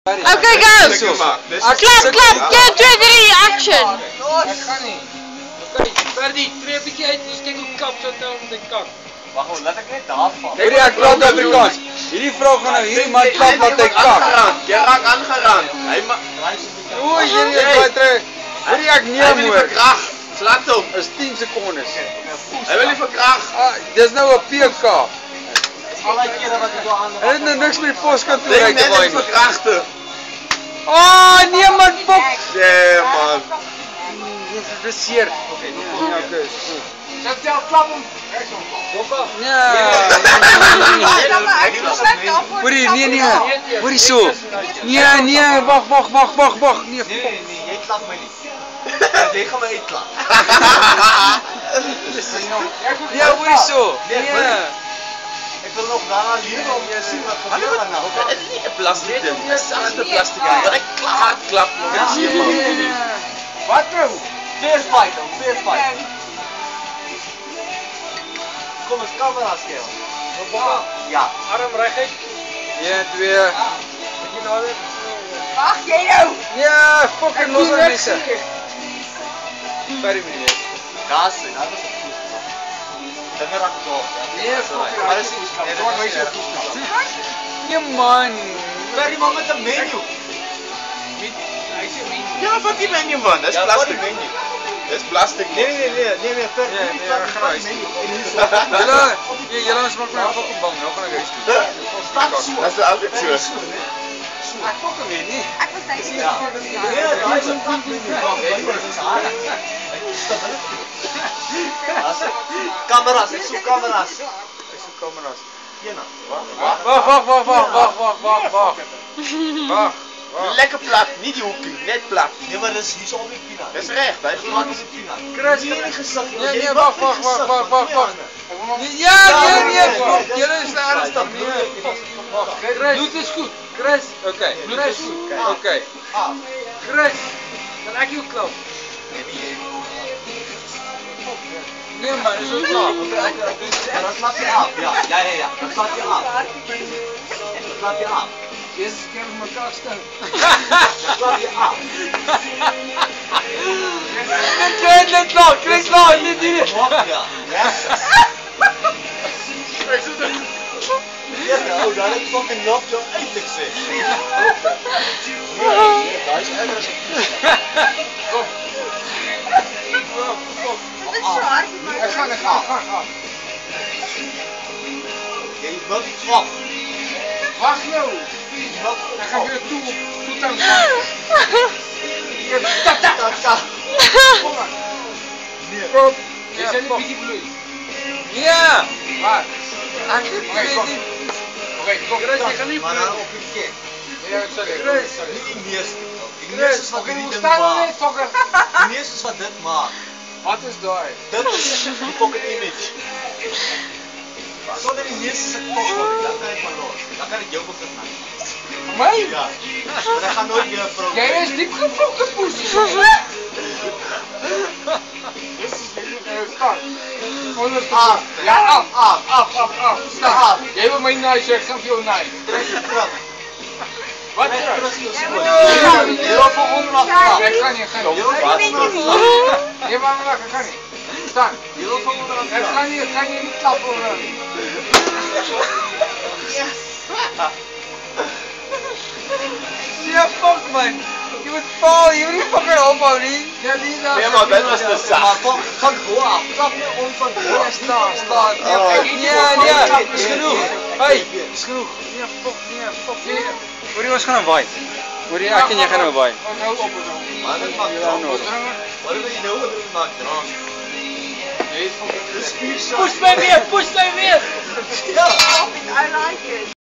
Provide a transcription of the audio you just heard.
Okay, go! Clap, clap! 1, 2, 3, action! Ek gaan nie. Okay, Ferdi, tree 'n bietjie uit, ons kyk hoe kap so nou met die kak. Wag, laat ek net daar val. Hierdie ek praat Afrikaans. Hierdie vrou gaan nou hierdie man klap laat hy kak. Jy raak aangeraan. Hy O, hierdie is baie terug. Hierdie ek neem hoor. Krag. Slat hom. Is 10 sekondes. Hy wil nie vir krag. Dis nou 'n PK. Al die kere wat ek daar aan. Hy het nou niks met die poskantoor uit te waai vir nie. kragte. Oh, nee man, fok. Nee man. Dis seer. Okay, okay. Sit jy al klap hom? Ja. Hoorie, nee. Hoorie so. Nee, wag. Nee, Jy klap my nie. Jy gaan my uitklap. Ja, hoorie so. Nee. Ek wil nog daarna leer om te sien wat gebeur dan nou. Dit is nie 'n plastiek ding, dit is 'n sagte plastiek ding. Maar ek klap nog net hier. Wat nou? Fair fight. Kom ons kamera skel. Ja. Arm reguit. 1 2. Bietjie nader. Wag jy nou? Ja, fucking los aan mense. 5 minute. Gas, dit was 'n goed. Dit raak dop. Nee, fucking. Maar dis nie. Dit word baie goed. Ja man. Vir die man met 'n menu. Hy sê menu. Ja, wat die menu man, dis plastiek menu. Dis plastiek. Nee, vir Julle ons maak my fucking bang. Nou gaan ek huis toe. Stap so. Dis altyd so. Ek fucking weet nie. Ek was net Ja. Nee, daai is 'n kant menu. Kameras, ek soek kameras. Ena. Wag. Lekker plat, nie die hoekie, net plat. Nee, maar dis hierso op die pina. Dis reg, hy gemaak is 'n pina. Chris, nie in die gesig. Nee, wag. Ja, julle is ernstig. Wag, Chris. Bloed is goed. Chris, okay. Bloed is goed. Okay. Chris, Dan ek jou klap. nee man, dis ook klaar. Dan slap jy af. Ja. Dan slap jy af. Jesus, keer mekaar stil. Slap jy af. Dit klaar, Chris laat nie doen. Ja. Ja, ou, dan het fucking nog jou uit te sê. Nee, daai is erger as 'n Kom. Dit is so hard. Ek gaan. Jy moet klap. Wag nou. Ek gaan weer toe tang gaan. Kom maar. Nee. Kom. Jy sê net bietjie bloei. Ja. Waar? Ek weet nie. Okay, kom. Chris, jy gaan nie Maar dan op die ken. Ja, sorry. Nie die meeste. Die meeste is wat Okay, hierdie hoe ding staan maak. net fokker? Die meeste is wat dit maak. Wat is daai? Dit is die pocket image. Sonder die meeste se kos word, dan kan ek maar los. Dan kan ek jou begin maak. My? Ja. Maar ek gaan nooit weer 'n vrou. Jy is diep gefokke poes. Dis is nie Staan. Onder af. Ja, af. Staan. Jy wil my naai, so ek gaan vir jou naai. terug. Wat? Jy loop van onder af. Ek gaan nie. Jy loop van onder af. Nee, maar ek kan nie. Staan. Jy loop van onder af. Ek gaan nie nie klap oor. Ja, fuck man. Jy moet val, jy moet nie fucking ophou nie. Ja, die daar. Nee, maar dit was te sag. Van voor af. Klap net om van voor. Staan. Nee, dis genoeg. Hey, dis genoeg. Nee, fuck. Hoorie, ons gaan nou waai. Hoorie, ek en jy gaan nou waai. Ons hou op. Maar dit maak Ja, nou. Wat wil jy nou doen maak? Jy is fucking Push my weer. Ja. I like it.